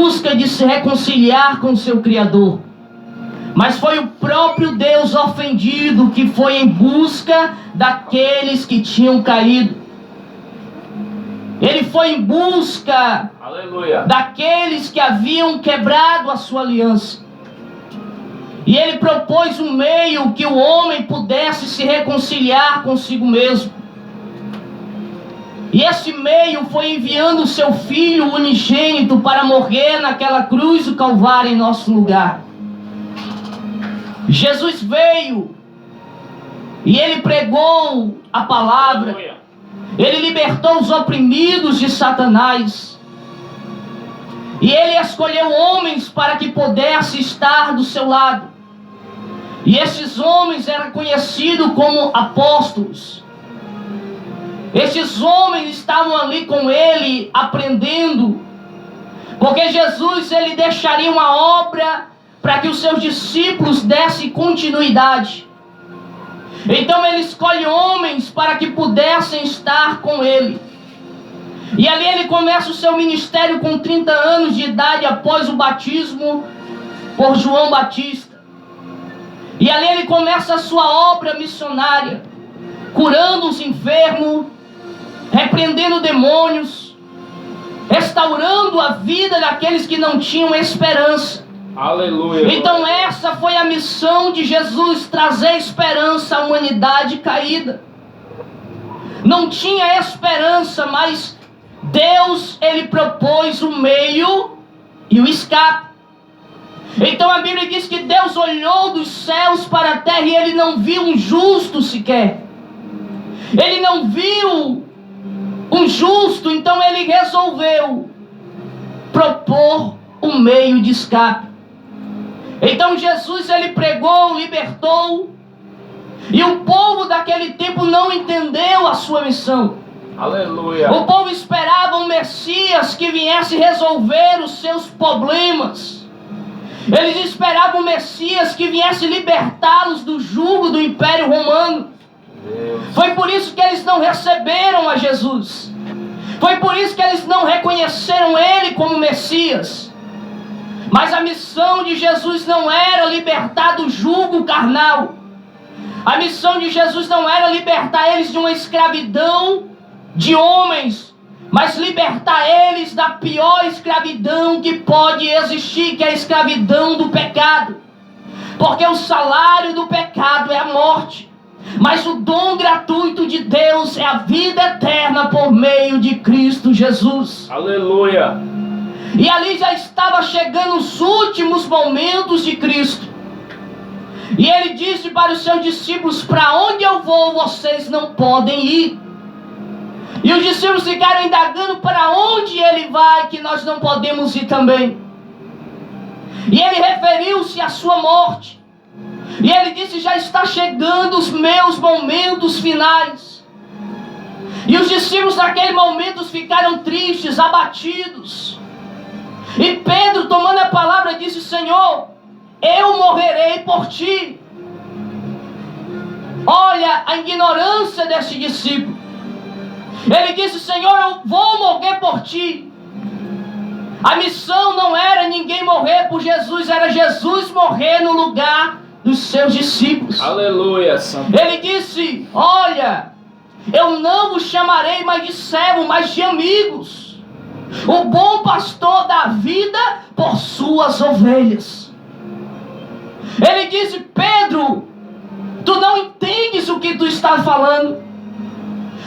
busca de se reconciliar com seu Criador. Mas foi o próprio Deus ofendido que foi em busca daqueles que tinham caído. Ele foi em busca, aleluia, daqueles que haviam quebrado a sua aliança. E ele propôs um meio que o homem pudesse se reconciliar consigo mesmo. E esse meio foi enviando o seu Filho unigênito para morrer naquela cruz do Calvário em nosso lugar. Jesus veio e ele pregou a palavra. Ele libertou os oprimidos de Satanás. E ele escolheu homens para que pudesse estar do seu lado. E esses homens eram conhecidos como apóstolos. Esses homens estavam ali com ele aprendendo, porque Jesus ele deixaria uma obra para que os seus discípulos dessem continuidade. Então ele escolhe homens para que pudessem estar com ele. E ali ele começa o seu ministério com 30 anos de idade após o batismo por João Batista. E ali ele começa a sua obra missionária, curando os enfermos, repreendendo demônios, restaurando a vida daqueles que não tinham esperança. Aleluia. Então essa foi a missão de Jesus, trazer esperança à humanidade caída. Não tinha esperança, mas Deus ele propôs o meio e o escape. Então a Bíblia diz que Deus olhou dos céus para a terra e ele não viu um justo sequer. Ele não viu um justo, então ele resolveu propor um meio de escape. Então Jesus ele pregou, libertou, e o povo daquele tempo não entendeu a sua missão. Aleluia. O povo esperava um Messias que viesse resolver os seus problemas. Eles esperavam um Messias que viesse libertá-los do jugo do Império Romano. Deus. Foi por isso que eles não receberam a Jesus. Foi por isso que eles não reconheceram Ele como Messias. Mas a missão de Jesus não era libertar do jugo carnal. A missão de Jesus não era libertar eles de uma escravidão de homens, mas libertar eles da pior escravidão que pode existir, que é a escravidão do pecado. Porque o salário do pecado é a morte, mas o dom gratuito de Deus é a vida eterna por meio de Cristo Jesus. Aleluia. E ali já estava chegando os últimos momentos de Cristo. E ele disse para os seus discípulos: para onde eu vou, vocês não podem ir. E os discípulos ficaram indagando para onde ele vai, que nós não podemos ir também. E ele referiu-se à sua morte. E ele disse: já está chegando os meus momentos finais. E os discípulos naquele momento ficaram tristes, abatidos. E Pedro, tomando a palavra, disse: Senhor, eu morrerei por ti. Olha a ignorância desse discípulo. Ele disse: Senhor, eu vou morrer por ti. A missão não era ninguém morrer por Jesus, era Jesus morrer no lugar dos seus discípulos. Aleluia, Santo. Ele disse: olha, eu não vos chamarei mais de servo, mas de amigos. O bom pastor dá vida por suas ovelhas. Ele disse: Pedro, tu não entendes o que tu está falando.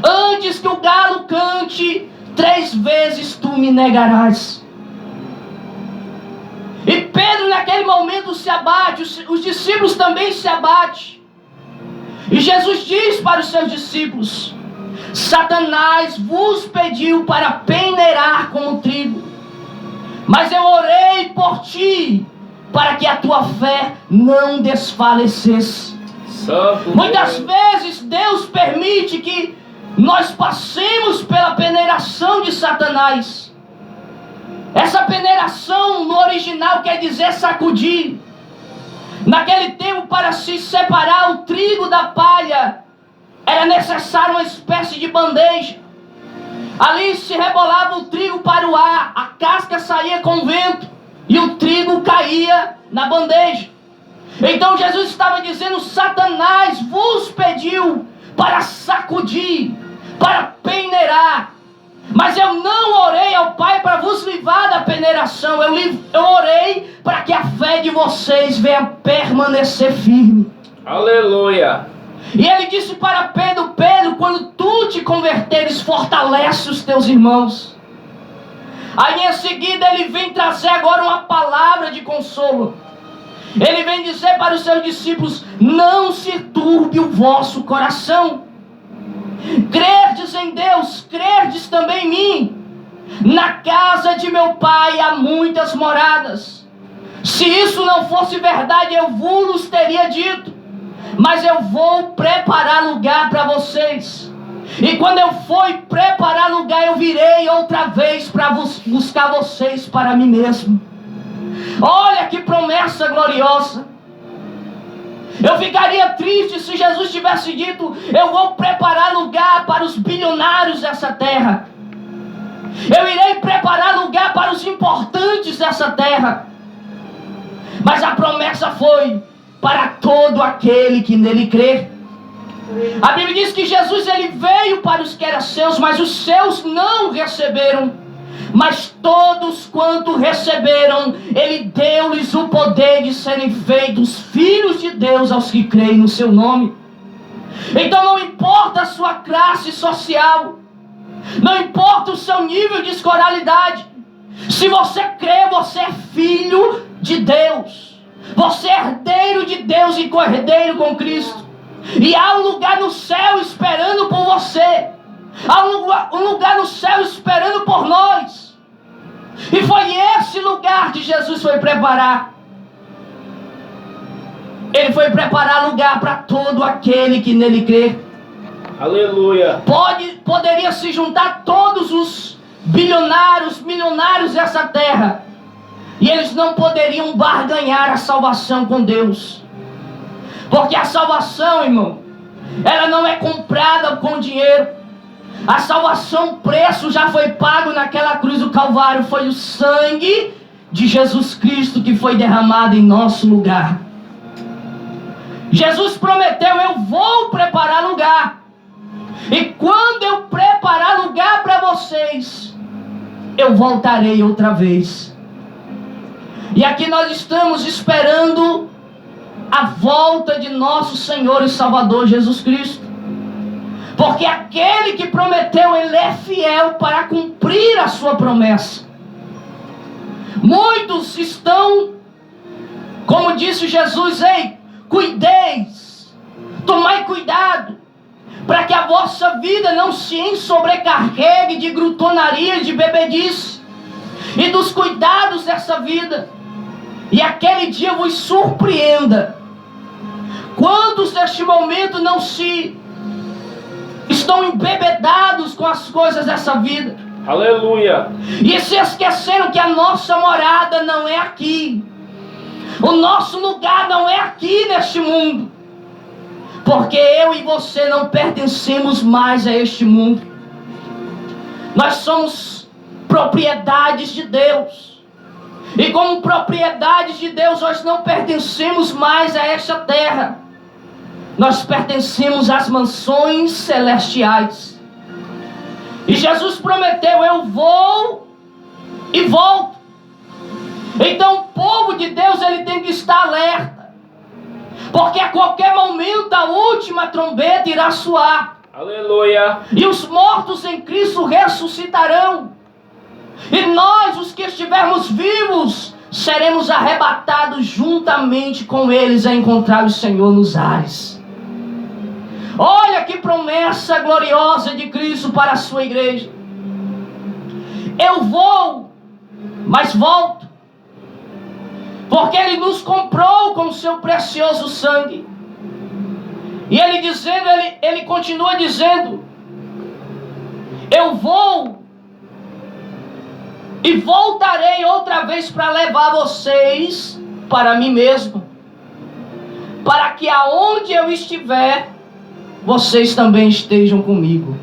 Antes que o galo cante, 3 vezes tu me negarás. E Pedro naquele momento se abate, os discípulos também se abatem. E Jesus diz para os seus discípulos: Satanás vos pediu para peneirar como trigo, mas eu orei por ti, para que a tua fé não desfalecesse. Muitas vezes Deus permite que nós passemos pela peneiração de Satanás. Essa peneiração no original quer dizer sacudir. Naquele tempo, para se separar o trigo da palha, era necessário uma espécie de bandeja. Ali se rebolava o trigo para o ar, a casca saía com o vento e o trigo caía na bandeja. Então Jesus estava dizendo: Satanás vos pediu para sacudir, para peneirar, mas eu não orei ao Pai para vos livrar da peneiração. Eu orei para que a fé de vocês venha permanecer firme. Aleluia. E ele disse para Pedro: Pedro, quando tu te converteres, fortalece os teus irmãos. Aí em seguida ele vem trazer agora uma palavra de consolo. Ele vem dizer para os seus discípulos: não se turbe o vosso coração. Crerdes em Deus, crerdes também em mim. Na casa de meu Pai há muitas moradas. Se isso não fosse verdade, eu vos teria dito. Mas eu vou preparar lugar para vocês. E quando eu for preparar lugar, eu virei outra vez para buscar vocês para mim mesmo. Olha que promessa gloriosa. Eu ficaria triste se Jesus tivesse dito: eu vou preparar lugar para os bilionários dessa terra. Eu irei preparar lugar para os importantes dessa terra. Mas a promessa foi para todo aquele que nele crê. A Bíblia diz que Jesus ele veio para os que eram seus, mas os seus não receberam. Mas todos quanto receberam, ele deu-lhes o poder de serem feitos filhos de Deus aos que creem no seu nome. Então não importa a sua classe social, não importa o seu nível de escolaridade, se você crê, você é filho de Deus, você é herdeiro de Deus e co-herdeiro com Cristo. E há um lugar no céu esperando por você, há um lugar no céu esperando por nós. E foi esse lugar que Jesus foi preparar. Ele foi preparar lugar para todo aquele que nele crê. Aleluia. Poderia se juntar todos os bilionários, milionários dessa terra, e eles não poderiam barganhar a salvação com Deus. Porque a salvação, irmão, ela não é comprada com dinheiro. A salvação, o preço já foi pago naquela cruz do Calvário. Foi o sangue de Jesus Cristo que foi derramado em nosso lugar. Jesus prometeu: eu vou preparar lugar. E quando eu preparar lugar para vocês, eu voltarei outra vez. E aqui nós estamos esperando a volta de nosso Senhor e Salvador Jesus Cristo. Porque aquele que prometeu, ele é fiel para cumprir a sua promessa. Muitos estão, como disse Jesus: ei, cuideis, tomai cuidado, para que a vossa vida não se sobrecarregue de glutonaria, de bebedice, e dos cuidados dessa vida. E aquele dia vos surpreenda. Quantos neste momento não estão embebedados com as coisas dessa vida? Aleluia. E se esqueceram que a nossa morada não é aqui. O nosso lugar não é aqui neste mundo. Porque eu e você não pertencemos mais a este mundo. Nós somos propriedades de Deus. E como propriedades de Deus, nós não pertencemos mais a esta terra. Nós pertencemos às mansões celestiais. E Jesus prometeu: eu vou e volto. Então o povo de Deus ele tem que estar alerta. Porque a qualquer momento a última trombeta irá soar. Aleluia. E os mortos em Cristo ressuscitarão. E nós, os que estivermos vivos, seremos arrebatados juntamente com eles a encontrar o Senhor nos ares. Olha que promessa gloriosa de Cristo para a sua igreja. Eu vou, mas volto. Porque Ele nos comprou com o seu precioso sangue. E Ele continua dizendo: eu vou e voltarei outra vez para levar vocês para mim mesmo, para que aonde eu estiver, vocês também estejam comigo.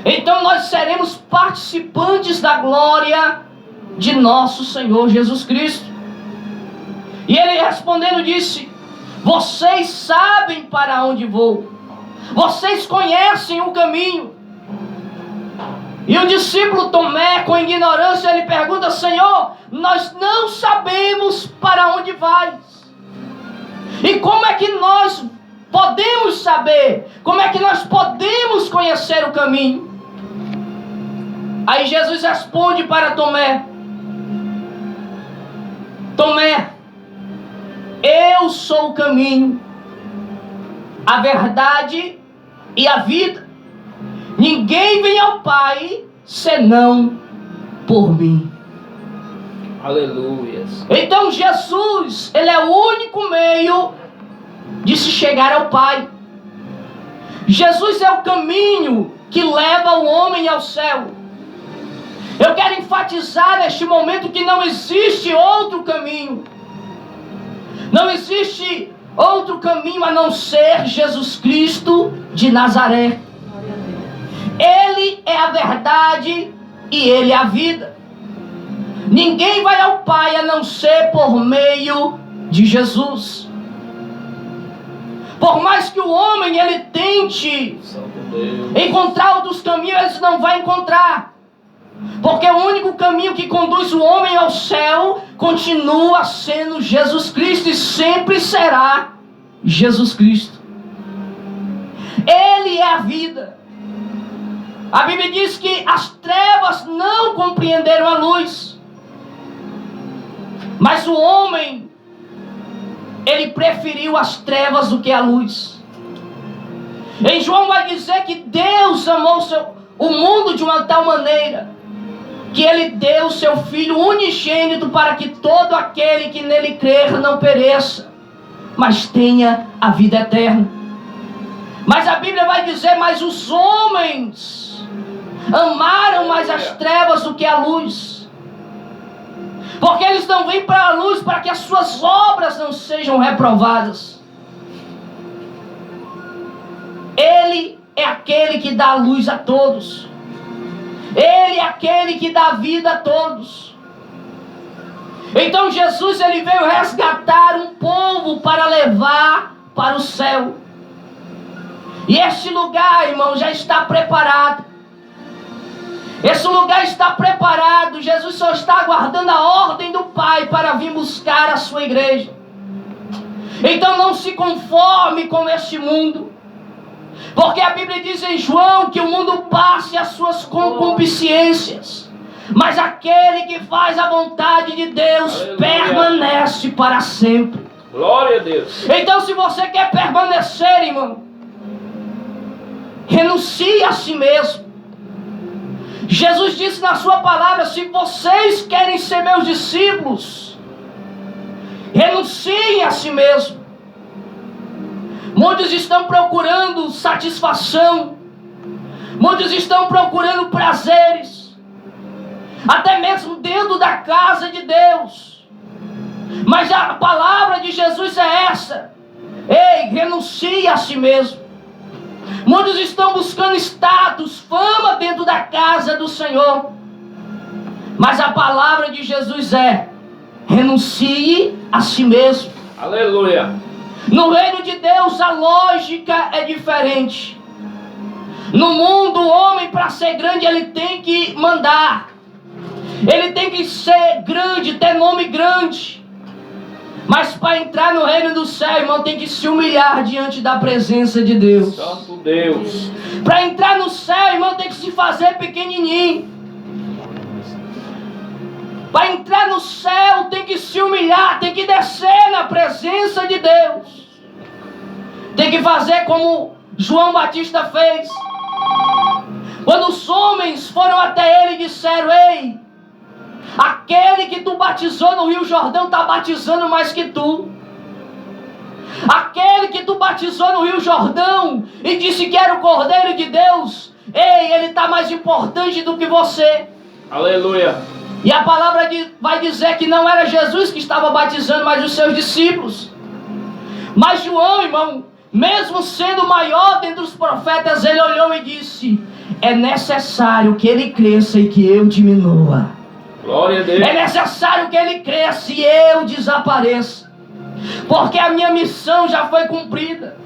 Então nós seremos participantes da glória de nosso Senhor Jesus Cristo. E ele respondendo disse: vocês sabem para onde vou, vocês conhecem o caminho. E o discípulo Tomé, com ignorância, ele pergunta: Senhor, nós não sabemos para onde vais. E como é que nós podemos saber? Como é que nós podemos conhecer o caminho? Aí Jesus responde para Tomé: Tomé, eu sou o caminho, a verdade e a vida. Ninguém vem ao Pai senão por mim. Aleluia. Então Jesus, ele é o único meio de se chegar ao Pai. Jesus é o caminho que leva o homem ao céu. Eu quero enfatizar neste momento que não existe outro caminho. Não existe outro caminho a não ser Jesus Cristo de Nazaré. Ele é a verdade e Ele é a vida. Ninguém vai ao Pai a não ser por meio de Jesus. Por mais que o homem ele tente encontrar outros caminhos, ele não vai encontrar. Porque o único caminho que conduz o homem ao céu continua sendo Jesus Cristo e sempre será Jesus Cristo. Ele é a vida. A Bíblia diz que as trevas não compreenderam a luz. Mas o homem, ele preferiu as trevas do que a luz. Em João vai dizer que Deus amou o mundo de uma tal maneira que ele deu o seu Filho unigênito para que todo aquele que nele crer não pereça, mas tenha a vida eterna. Mas a Bíblia vai dizer: mas os homens amaram mais as trevas do que a luz, porque eles não vêm para a luz para que as suas obras não sejam reprovadas. Ele é aquele que dá luz a todos. Ele é aquele que dá vida a todos. Então Jesus ele veio resgatar um povo para levar para o céu. E este lugar, irmão, já está preparado. Esse lugar está preparado. Jesus só está aguardando a ordem do Pai para vir buscar a sua igreja. Então não se conforme com este mundo, porque a Bíblia diz em João que o mundo passe as suas concupiscências, mas aquele que faz a vontade de Deus permanece para sempre. Glória a Deus. Então se você quer permanecer, irmão, renuncie a si mesmo. Jesus disse na sua palavra: se vocês querem ser meus discípulos, renunciem a si mesmo. Muitos estão procurando satisfação, muitos estão procurando prazeres, até mesmo dentro da casa de Deus. Mas a palavra de Jesus é essa: ei, renuncie a si mesmo. Muitos estão buscando status, fama dentro da casa do Senhor. Mas a palavra de Jesus é: renuncie a si mesmo. Aleluia. No reino de Deus a lógica é diferente. No mundo, o homem, para ser grande, ele tem que mandar. Ele tem que ser grande, ter nome grande. Mas para entrar no reino do céu, irmão, tem que se humilhar diante da presença de Deus. Santo Deus. Para entrar no céu, irmão, tem que se fazer pequenininho. Para entrar no céu, tem que se humilhar, tem que descer na presença de Deus. Tem que fazer como João Batista fez. Quando os homens foram até ele e disseram: ei, aquele que tu batizou no Rio Jordão está batizando mais que tu. Aquele que tu batizou no Rio Jordão e disse que era o Cordeiro de Deus, ei, ele está mais importante do que você. Aleluia. E a palavra vai dizer que não era Jesus que estava batizando, mas os seus discípulos. Mas João, irmão, mesmo sendo o maior dentre os profetas, ele olhou e disse: é necessário que ele cresça e que eu diminua. Glória a Deus. É necessário que ele cresça e eu desapareça. Porque a minha missão já foi cumprida.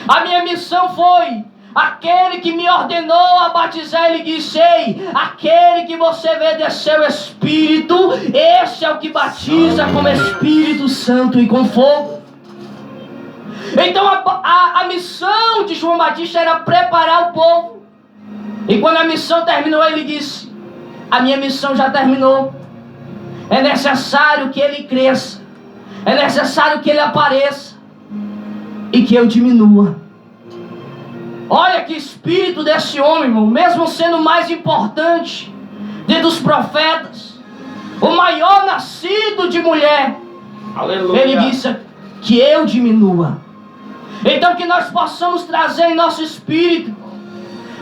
A minha missão foi: aquele que me ordenou a batizar, ele disse: ei, aquele que você vê descer o Espírito, esse é o que batiza com Espírito Santo e com fogo. Então a missão de João Batista era preparar o povo. E quando a missão terminou, ele disse: a minha missão já terminou. É necessário que ele cresça, é necessário que ele apareça e que eu diminua. Olha que espírito desse homem, irmão. Mesmo sendo mais importante dentre os profetas, o maior nascido de mulher, Aleluia. ele disse que eu diminua. Então que nós possamos trazer em nosso espírito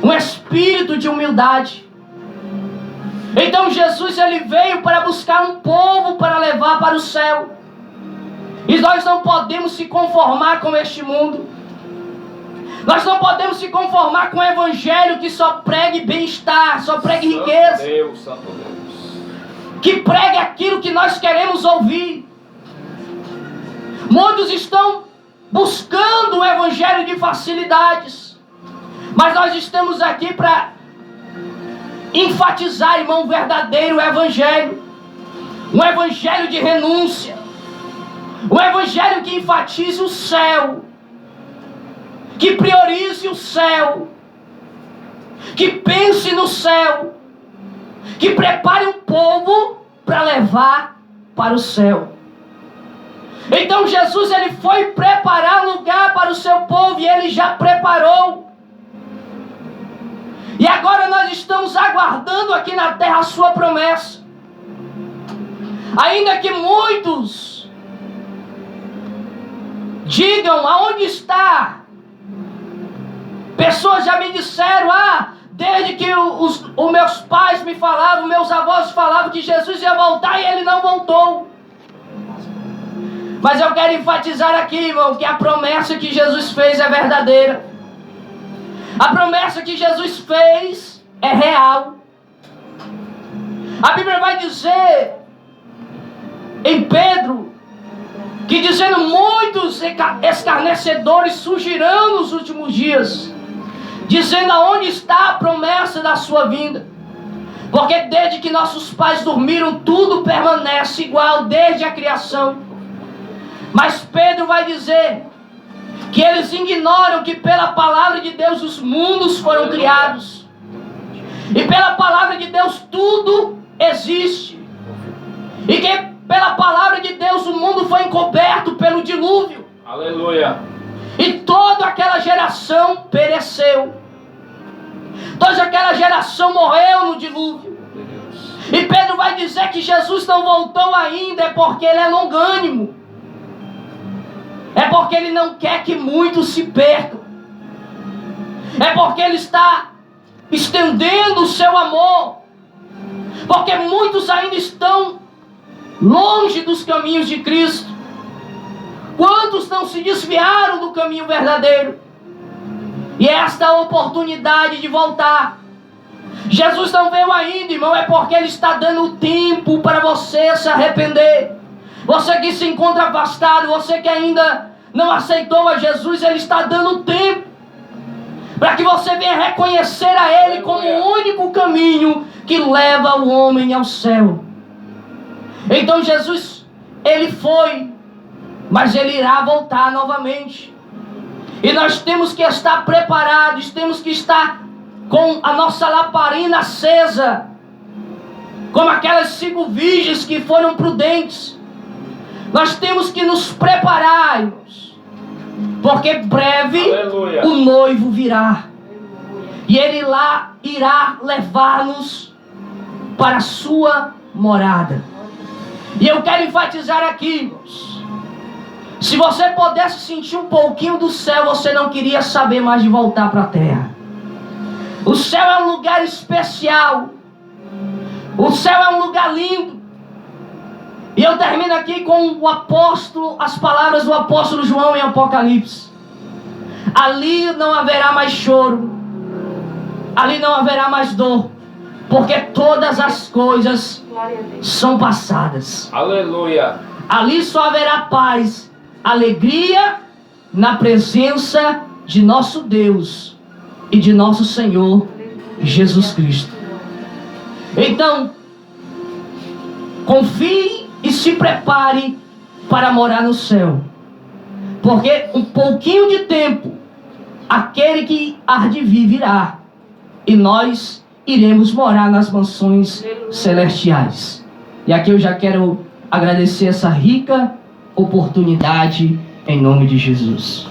um espírito de humildade. Então Jesus, ele veio para buscar um povo para levar para o céu. E nós não podemos se conformar com este mundo. Nós não podemos se conformar com um evangelho que só pregue bem-estar, só pregue riqueza. Santo Deus. Que pregue aquilo que nós queremos ouvir. Muitos estão buscando um evangelho de facilidades. Mas nós estamos aqui para enfatizar, irmão, o verdadeiro evangelho. Um evangelho de renúncia. Um evangelho que enfatize o céu. Que priorize o céu. Que pense no céu. Que prepare um povo para levar para o céu. Então Jesus, ele foi preparar lugar para o seu povo e ele já preparou. E agora nós estamos aguardando aqui na terra a sua promessa. Ainda que muitos digam: aonde está? Pessoas já me disseram: desde que os meus pais me falavam, meus avós falavam que Jesus ia voltar e ele não voltou. Mas eu quero enfatizar aqui, irmão, que a promessa que Jesus fez é verdadeira. A promessa que Jesus fez é real. A Bíblia vai dizer em Pedro que dizendo: muitos escarnecedores surgirão nos últimos dias, dizendo: aonde está a promessa da sua vinda? Porque desde que nossos pais dormiram, tudo permanece igual desde a criação. Mas Pedro vai dizer que eles ignoram que pela palavra de Deus os mundos foram criados. E pela palavra de Deus tudo existe. E que pela palavra de Deus o mundo foi encoberto pelo dilúvio. Aleluia. E toda aquela geração pereceu. Toda aquela geração morreu no dilúvio. E Pedro vai dizer que Jesus não voltou ainda, é porque ele é longânimo. É porque ele não quer que muitos se percam. É porque ele está estendendo o seu amor. Porque muitos ainda estão longe dos caminhos de Cristo. Quantos não se desviaram do caminho verdadeiro? E esta oportunidade de voltar. Jesus não veio ainda, irmão, é porque ele está dando tempo para você se arrepender. Você que se encontra afastado, você que ainda não aceitou a Jesus, ele está dando tempo para que você venha reconhecer a ele como o único caminho que leva o homem ao céu. Então Jesus, ele foi, mas ele irá voltar novamente. E nós temos que estar preparados, temos que estar com a nossa lamparina acesa, como aquelas 5 virgens que foram prudentes. Nós temos que nos preparar, irmãos, porque breve Aleluia. o noivo virá. E ele lá irá levar-nos para a sua morada. E eu quero enfatizar aqui, irmãos, se você pudesse sentir um pouquinho do céu, você não queria saber mais de voltar para a terra. O céu é um lugar especial. O céu é um lugar lindo. E eu termino aqui com as palavras do apóstolo João em Apocalipse. Ali não haverá mais choro, Ali não haverá mais dor, porque todas as coisas são passadas. Aleluia. Ali só haverá paz, alegria na presença de nosso Deus e de nosso Senhor Jesus Cristo. Então, confie e se prepare para morar no céu, porque um pouquinho de tempo aquele que há de vir virá, e nós iremos morar nas mansões celestiais. E aqui eu já quero agradecer essa rica oportunidade em nome de Jesus.